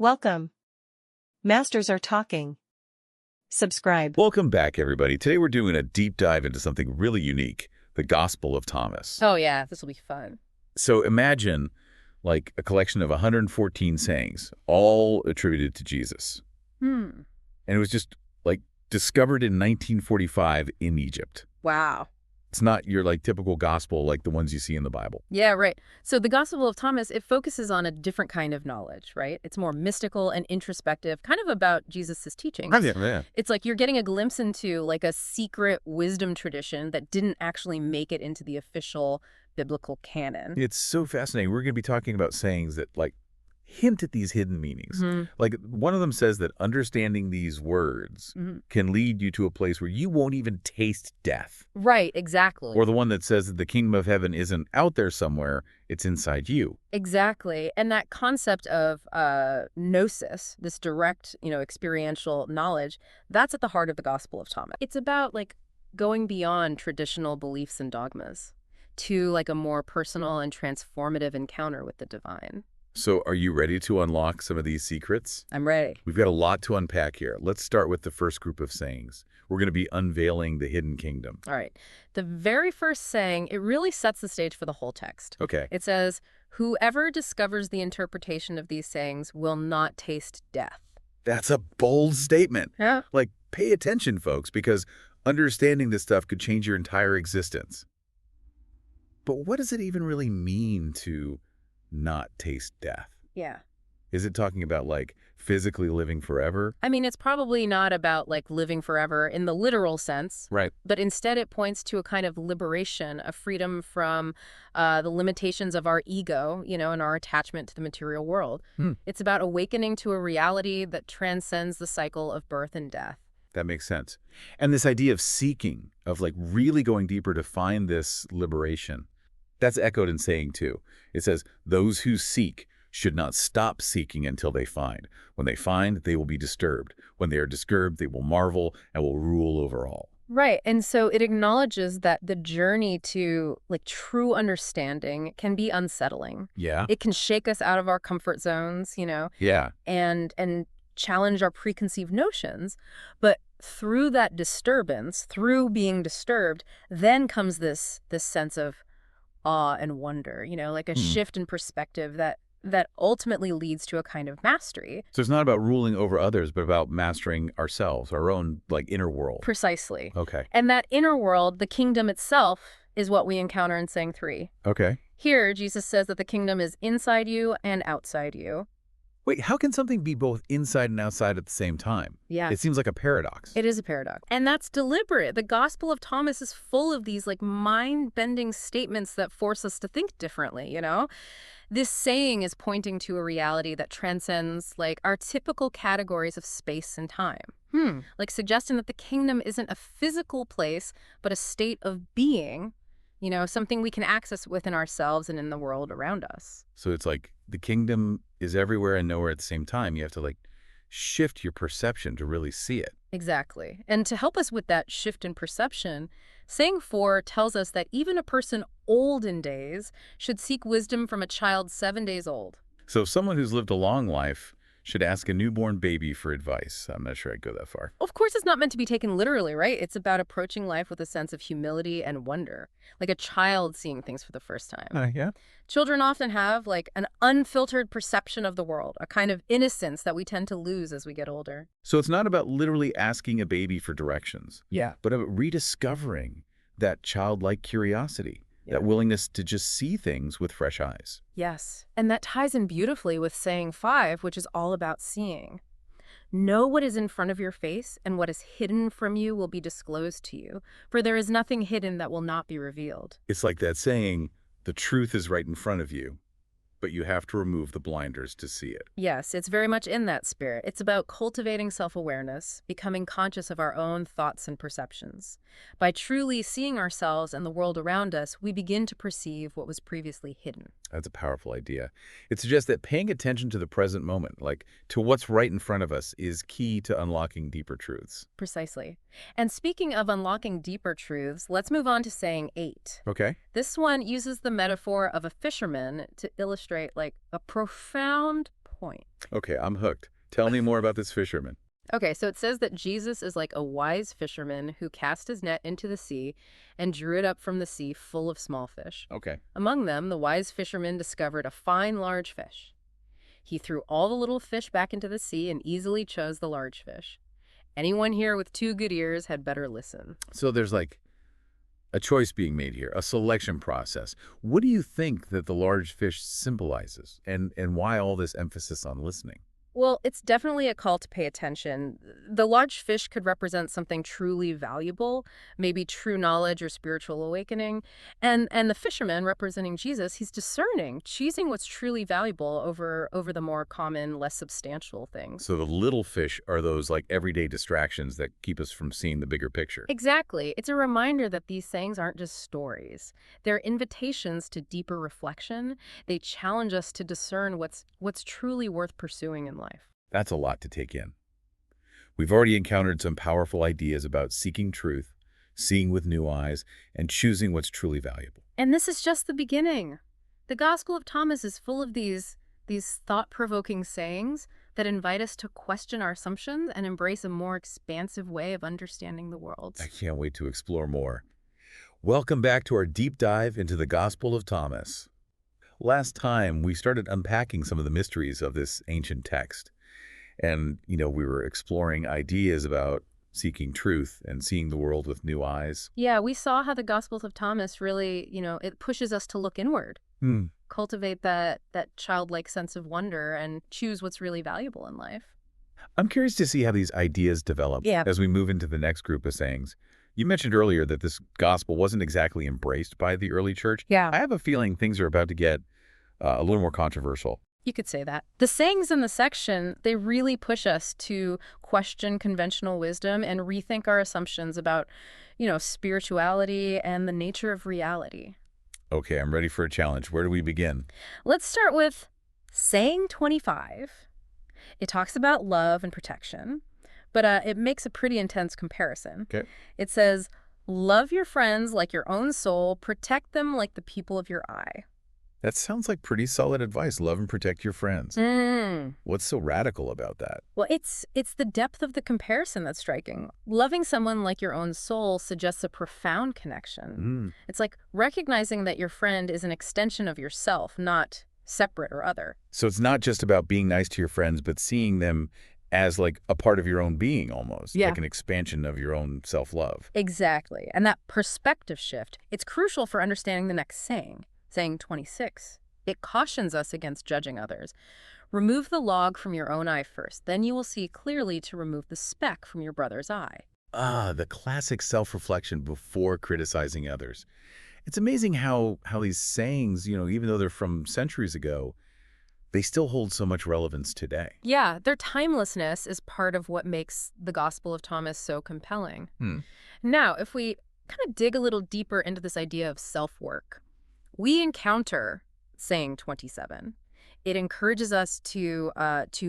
Welcome. Masters are talking. Subscribe. Welcome back, everybody. Today we're doing a deep dive into something really unique, the Gospel of Thomas. Oh, yeah, this will be fun. So imagine like a collection of 114 sayings, all attributed to Jesus. And it was just like discovered in 1945 in Egypt. Wow. It's not your like typical gospel like the ones you see in the Bible. Yeah, right. So the Gospel of Thomas, it focuses on a different kind of knowledge, right? It's more mystical and introspective, kind of about Jesus's teachings. Yeah. It's like you're getting a glimpse into like a secret wisdom tradition that didn't actually make it into the official biblical canon. It's so fascinating. We're going to be talking about sayings that like hint at these hidden meanings. Like one of them says that understanding these words can lead you to a place where you won't even taste death. Right, exactly. Or the one that says that the kingdom of heaven isn't out there somewhere, it's inside you. Exactly. And that concept of gnosis, this direct, experiential knowledge, that's at the heart of the Gospel of Thomas. It's about like going beyond traditional beliefs and dogmas to like a more personal and transformative encounter with the divine. So are you ready to unlock some of these secrets? I'm ready. We've got a lot to unpack here. Let's start with the first group of sayings. We're going to be unveiling the hidden kingdom. All right. The very first saying, it really sets the stage for the whole text. Okay. It says, whoever discovers the interpretation of these sayings will not taste death. That's a bold statement. Yeah. Like, pay attention, folks, because understanding this stuff could change your entire existence. But what does it even really mean to not taste death? Yeah. Is it talking about like physically living forever? I mean, it's probably not about like living forever in the literal sense. Right. But instead it points to a kind of liberation, a freedom from the limitations of our ego, and our attachment to the material world. It's about awakening to a reality that transcends the cycle of birth and death. That makes sense. And this idea of seeking, of like really going deeper to find this liberation, that's echoed in saying two. It says, those who seek should not stop seeking until they find. When they find, they will be disturbed. When they are disturbed, they will marvel and will rule over all. Right. And so it acknowledges that the journey to like true understanding can be unsettling. Yeah. It can shake us out of our comfort zones, Yeah. and challenge our preconceived notions. But through that disturbance, through being disturbed, then comes this sense of awe and wonder, like a shift in perspective that ultimately leads to a kind of mastery. So it's not about ruling over others, but about mastering ourselves, our own like inner world. Precisely. Okay. And that inner world, the kingdom itself, is what we encounter in saying 3. Okay. Here, Jesus says that the kingdom is inside you and outside you. Wait, how can something be both inside and outside at the same time? Yeah. It seems like a paradox. It is a paradox. And that's deliberate. The Gospel of Thomas is full of these like mind-bending statements that force us to think differently, This saying is pointing to a reality that transcends like our typical categories of space and time. Like suggesting that the kingdom isn't a physical place, but a state of being, something we can access within ourselves and in the world around us. So it's like the kingdom is everywhere and nowhere at the same time. You have to like shift your perception to really see it. Exactly. And to help us with that shift in perception, saying 4 tells us that even a person old in days should seek wisdom from a child 7 days old. So someone who's lived a long life should ask a newborn baby for advice. I'm not sure I'd go that far. Of course, it's not meant to be taken literally, right? It's about approaching life with a sense of humility and wonder, like a child seeing things for the first time. Yeah. Children often have like an unfiltered perception of the world, a kind of innocence that we tend to lose as we get older. So it's not about literally asking a baby for directions. Yeah. But about rediscovering that childlike curiosity. Yeah. That willingness to just see things with fresh eyes. Yes. And that ties in beautifully with saying 5, which is all about seeing. Know what is in front of your face, and what is hidden from you will be disclosed to you. For there is nothing hidden that will not be revealed. It's like that saying, the truth is right in front of you, but you have to remove the blinders to see it. Yes, it's very much in that spirit. It's about cultivating self-awareness, becoming conscious of our own thoughts and perceptions. By truly seeing ourselves and the world around us, we begin to perceive what was previously hidden. That's a powerful idea. It suggests that paying attention to the present moment, like to what's right in front of us, is key to unlocking deeper truths. Precisely. And speaking of unlocking deeper truths, let's move on to saying 8. Okay. This one uses the metaphor of a fisherman to illustrate like a profound point. Okay, I'm hooked. Tell me more about this fisherman. Okay, so it says that Jesus is like a wise fisherman who cast his net into the sea and drew it up from the sea full of small fish. Okay. Among them, the wise fisherman discovered a fine large fish. He threw all the little fish back into the sea and easily chose the large fish. Anyone here with 2 good ears had better listen. So there's like a choice being made here, a selection process. What do you think that the large fish symbolizes, and why all this emphasis on listening? Well, it's definitely a call to pay attention. The large fish could represent something truly valuable, maybe true knowledge or spiritual awakening. And the fisherman representing Jesus, he's discerning, choosing what's truly valuable over the more common, less substantial things. So the little fish are those like everyday distractions that keep us from seeing the bigger picture. Exactly. It's a reminder that these sayings aren't just stories. They're invitations to deeper reflection. They challenge us to discern what's truly worth pursuing in life. That's a lot to take in. We've already encountered some powerful ideas about seeking truth, seeing with new eyes, and choosing what's truly valuable. And this is just the beginning. The Gospel of Thomas is full of these thought-provoking sayings that invite us to question our assumptions and embrace a more expansive way of understanding the world. I can't wait to explore more. Welcome back to our deep dive into the Gospel of Thomas. Last time, we started unpacking some of the mysteries of this ancient text. And, we were exploring ideas about seeking truth and seeing the world with new eyes. Yeah, we saw how the Gospels of Thomas really, it pushes us to look inward, cultivate that childlike sense of wonder, and choose what's really valuable in life. I'm curious to see how these ideas develop as we move into the next group of sayings. You mentioned earlier that this gospel wasn't exactly embraced by the early church. Yeah. I have a feeling things are about to get a little more controversial. You could say that. The sayings in the section, they really push us to question conventional wisdom and rethink our assumptions about, spirituality and the nature of reality. Okay, I'm ready for a challenge. Where do we begin? Let's start with saying 25. It talks about love and protection, but it makes a pretty intense comparison. Okay. It says, love your friends like your own soul, protect them like the people of your eye. That sounds like pretty solid advice. Love and protect your friends. What's so radical about that? Well, it's the depth of the comparison that's striking. Loving someone like your own soul suggests a profound connection. It's like recognizing that your friend is an extension of yourself, not separate or other. So it's not just about being nice to your friends, but seeing them as like a part of your own being almost, like an expansion of your own self-love. Exactly. And that perspective shift, it's crucial for understanding the next saying 26. It cautions us against judging others. Remove the log from your own eye first, then you will see clearly to remove the speck from your brother's eye. Ah, the classic self-reflection before criticizing others. It's amazing how these sayings, even though they're from centuries ago, they still hold so much relevance today. Yeah, their timelessness is part of what makes the Gospel of Thomas so compelling. Now, if we kind of dig a little deeper into this idea of self-work, we encounter saying 27. It encourages us to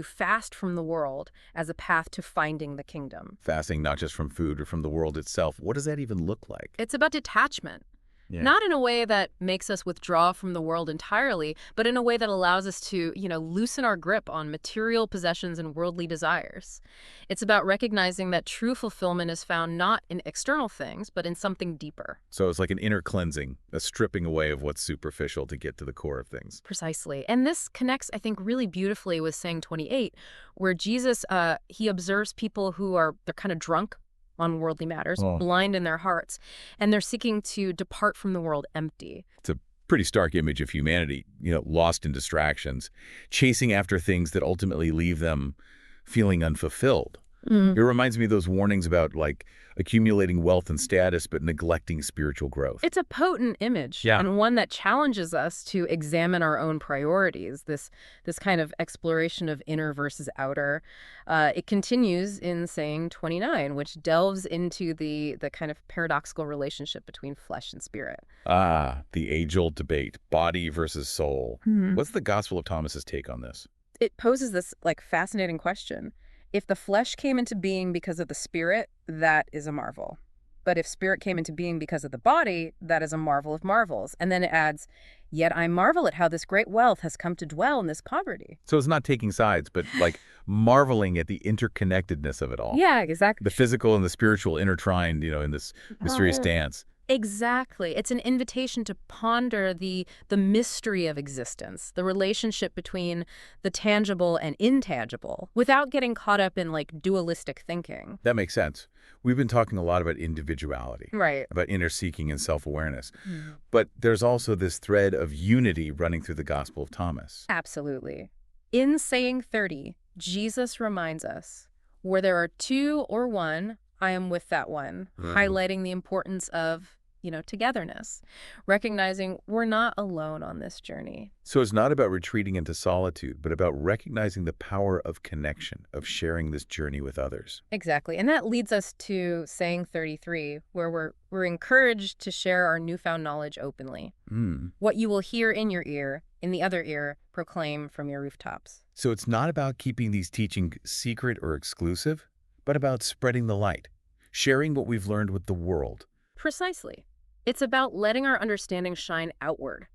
fast from the world as a path to finding the kingdom. Fasting not just from food or from the world itself. What does that even look like? It's about detachment. Not in a way that makes us withdraw from the world entirely, but in a way that allows us to, loosen our grip on material possessions and worldly desires. It's about recognizing that true fulfillment is found not in external things, but in something deeper. So it's like an inner cleansing, a stripping away of what's superficial to get to the core of things. Precisely. And this connects, I think, really beautifully with saying 28, where Jesus, he observes people they're kind of drunk on worldly matters, blind in their hearts, and they're seeking to depart from the world empty. It's a pretty stark image of humanity, lost in distractions, chasing after things that ultimately leave them feeling unfulfilled. It reminds me of those warnings about like accumulating wealth and status but neglecting spiritual growth. It's a potent image, and one that challenges us to examine our own priorities, this kind of exploration of inner versus outer. It continues in saying 29, which delves into the kind of paradoxical relationship between flesh and spirit. Ah, the age-old debate, body versus soul. What's the Gospel of Thomas's take on this? It poses this fascinating question. If the flesh came into being because of the spirit, that is a marvel. But if spirit came into being because of the body, that is a marvel of marvels. And then it adds, yet I marvel at how this great wealth has come to dwell in this poverty. So it's not taking sides, but like marveling at the interconnectedness of it all. Yeah, exactly. The physical and the spiritual intertwined, in this mysterious dance. Exactly. It's an invitation to ponder the mystery of existence, the relationship between the tangible and intangible, without getting caught up in like dualistic thinking. That makes sense. We've been talking a lot about individuality, Right. about inner seeking and self-awareness. But there's also this thread of unity running through the Gospel of Thomas. Absolutely. In saying 30, Jesus reminds us, where there are two or one, I am with that one, highlighting the importance of togetherness, recognizing we're not alone on this journey. So it's not about retreating into solitude, but about recognizing the power of connection, of sharing this journey with others. Exactly. And that leads us to saying 33, where we're encouraged to share our newfound knowledge openly. What you will hear in your ear, in the other ear, proclaim from your rooftops. So it's not about keeping these teachings secret or exclusive, but about spreading the light, sharing what we've learned with the world. Precisely. It's about letting our understanding shine outward,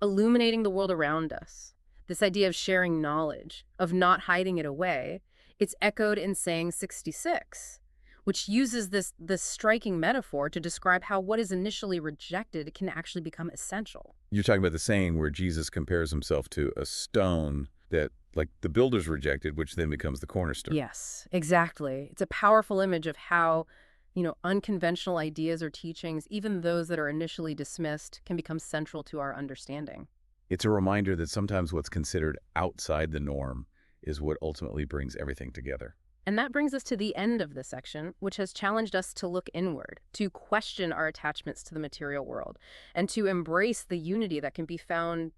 illuminating the world around us. This idea of sharing knowledge, of not hiding it away, it's echoed in saying 66, which uses this striking metaphor to describe how what is initially rejected can actually become essential. You're talking about the saying where Jesus compares himself to a stone that, like, the builders rejected, which then becomes the cornerstone. Yes, exactly. It's a powerful image of how unconventional ideas or teachings, even those that are initially dismissed, can become central to our understanding. It's a reminder that sometimes what's considered outside the norm is what ultimately brings everything together. And that brings us to the end of this section, which has challenged us to look inward, to question our attachments to the material world, and to embrace the unity that can be found,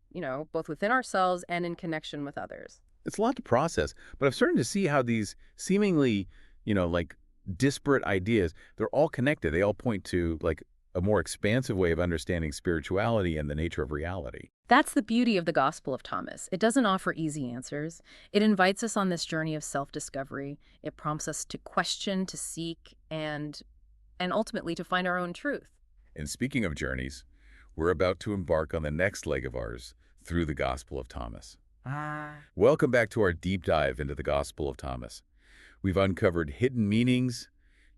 both within ourselves and in connection with others. It's a lot to process, but I'm starting to see how these seemingly, like disparate ideas, they're all connected. They all point to like a more expansive way of understanding spirituality and the nature of reality. That's the beauty of the Gospel of Thomas. It doesn't offer easy answers. It invites us on this journey of self-discovery. It prompts us to question, to seek, and ultimately to find our own truth. And speaking of journeys, we're about to embark on the next leg of ours through the Gospel of Thomas. Welcome back to our deep dive into the Gospel of Thomas. We've uncovered hidden meanings,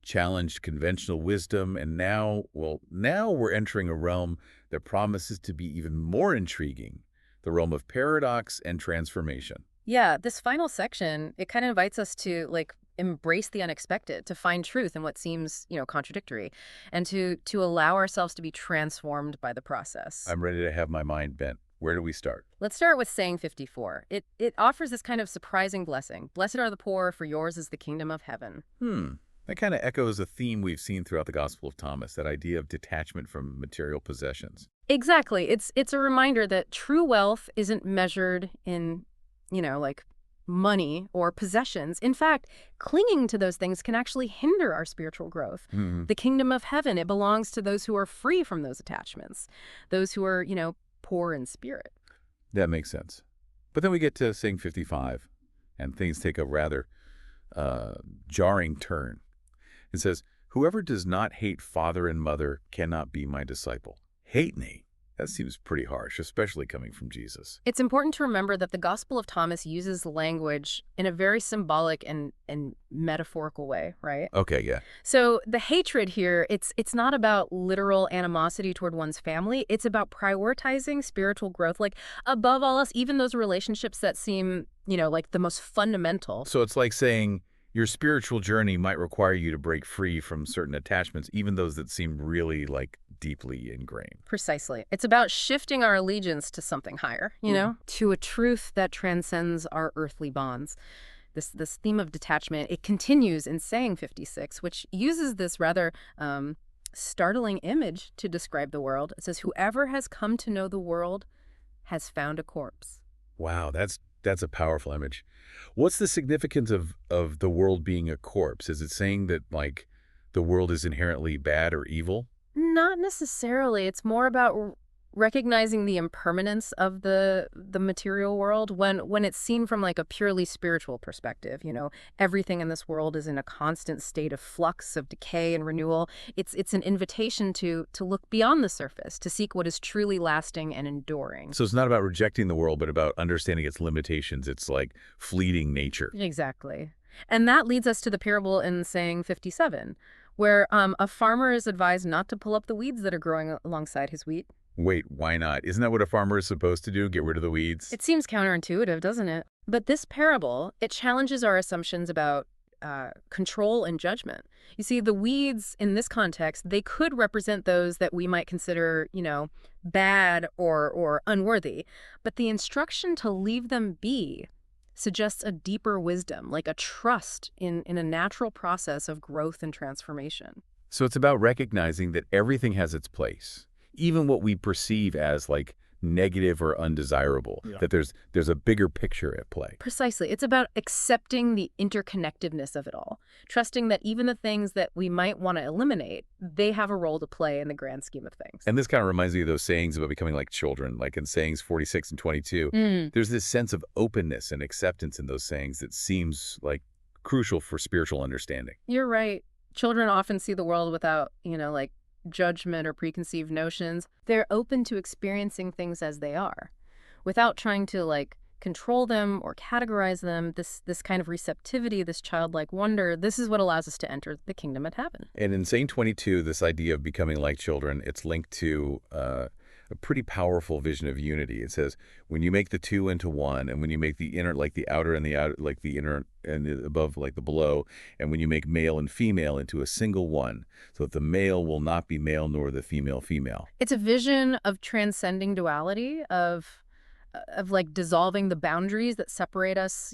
challenged conventional wisdom, and now we're entering a realm that promises to be even more intriguing, the realm of paradox and transformation. Yeah, this final section, it kind of invites us to embrace the unexpected, to find truth in what seems, contradictory, and to allow ourselves to be transformed by the process. I'm ready to have my mind bent. Where do we start? Let's start with saying 54. It offers this kind of surprising blessing. Blessed are the poor, for yours is the kingdom of heaven. That kind of echoes a theme we've seen throughout the Gospel of Thomas, that idea of detachment from material possessions. Exactly. It's a reminder that true wealth isn't measured in, money or possessions. In fact, clinging to those things can actually hinder our spiritual growth. The kingdom of heaven, it belongs to those who are free from those attachments, those who are, poor in spirit. That makes sense. But then we get to saying 55, and things take a rather jarring turn. It says, whoever does not hate father and mother cannot be my disciple. Hate me? That seems pretty harsh, especially coming from Jesus. It's important to remember that the Gospel of Thomas uses language in a very symbolic and metaphorical way, right? Okay, yeah. So the hatred here, it's not about literal animosity toward one's family. It's about prioritizing spiritual growth, above all else, even those relationships that seem, like the most fundamental. So it's like saying your spiritual journey might require you to break free from certain attachments, even those that seem really deeply ingrained. Precisely. It's about shifting our allegiance to something higher, to a truth that transcends our earthly bonds. This theme of detachment, it continues in saying 56, which uses this rather startling image to describe the world. It says, whoever has come to know the world has found a corpse. Wow, that's a powerful image. What's the significance of the world being a corpse? Is it saying that, the world is inherently bad or evil? Not necessarily. It's more about recognizing the impermanence of the material world when it's seen from like a purely spiritual perspective. Everything in this world is in a constant state of flux, of decay and renewal. It's an invitation to look beyond the surface, to seek what is truly lasting and enduring. So it's not about rejecting the world, but about understanding its limitations. It's like fleeting nature. Exactly. And that leads us to the parable in saying 57, where a farmer is advised not to pull up the weeds that are growing alongside his wheat. Wait, why not? Isn't that what a farmer is supposed to do? Get rid of the weeds? It seems counterintuitive, doesn't it? But this parable, it challenges our assumptions about control and judgment. You see, the weeds in this context, they could represent those that we might consider, bad or unworthy. But the instruction to leave them be suggests a deeper wisdom, like a trust in a natural process of growth and transformation. So it's about recognizing that everything has its place, even what we perceive as like negative or undesirable, that there's a bigger picture at play. Precisely. It's about accepting the interconnectedness of it all, trusting that even the things that we might want to eliminate, they have a role to play in the grand scheme of things. And this kind of reminds me of those sayings about becoming like children, like in sayings 46 and 22. There's this sense of openness and acceptance in those sayings that seems like crucial for spiritual understanding. You're right. Children often see the world without, like judgment or preconceived notions. They're open to experiencing things as they are, without trying to like control them or categorize them. This kind of receptivity, this childlike wonder, this is what allows us to enter the kingdom of heaven. And in saying 22, this idea of becoming like children, it's linked to a pretty powerful vision of unity. It says, when you make the two into one, and when you make the inner like the outer and the outer like the inner and the above like the below, and when you make male and female into a single one, so that the male will not be male nor the female female. It's a vision of transcending duality, of like dissolving the boundaries that separate us,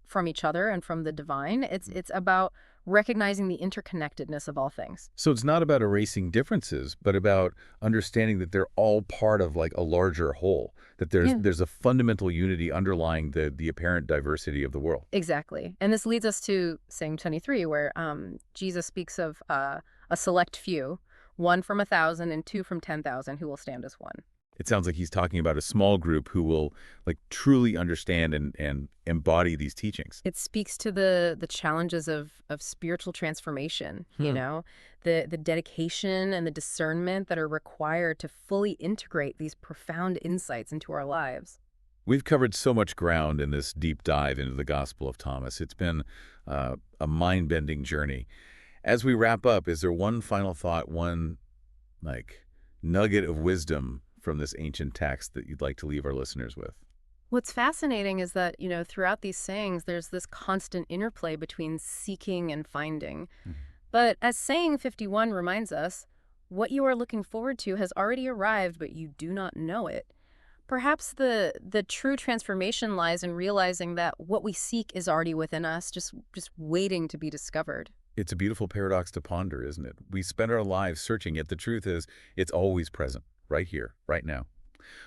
from each other and from the divine. It's about recognizing the interconnectedness of all things. So it's not about erasing differences, but about understanding that they're all part of like a larger whole, that there's a fundamental unity underlying the apparent diversity of the world. Exactly. And this leads us to saying 23, where Jesus speaks of a select few, 1 from 1,000 and 2 from 10,000 who will stand as one. It sounds like he's talking about a small group who will like truly understand and embody these teachings. It speaks to the challenges of spiritual transformation, the dedication and the discernment that are required to fully integrate these profound insights into our lives. We've covered so much ground in this deep dive into the Gospel of Thomas. It's been a mind-bending journey. As we wrap up, is there one final thought, one like nugget of wisdom from this ancient text that you'd like to leave our listeners with? What's fascinating is that, throughout these sayings, there's this constant interplay between seeking and finding. But as saying 51 reminds us, what you are looking forward to has already arrived, but you do not know it. Perhaps the true transformation lies in realizing that what we seek is already within us, just waiting to be discovered. It's a beautiful paradox to ponder, isn't it? We spend our lives searching, yet the truth is it's always present. Right here, right now.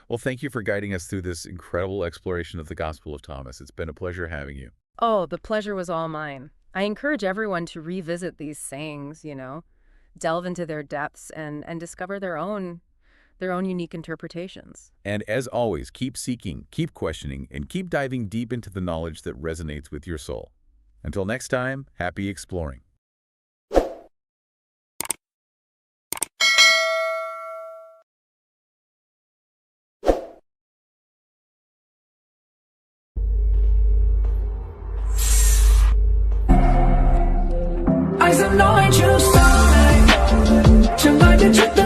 Well, thank you for guiding us through this incredible exploration of the Gospel of Thomas. It's been a pleasure having you. Oh, the pleasure was all mine. I encourage everyone to revisit these sayings, delve into their depths and discover their own unique interpretations. And as always, keep seeking, keep questioning, and keep diving deep into the knowledge that resonates with your soul. Until next time, happy exploring. Eyes anoint you starlight, 1000的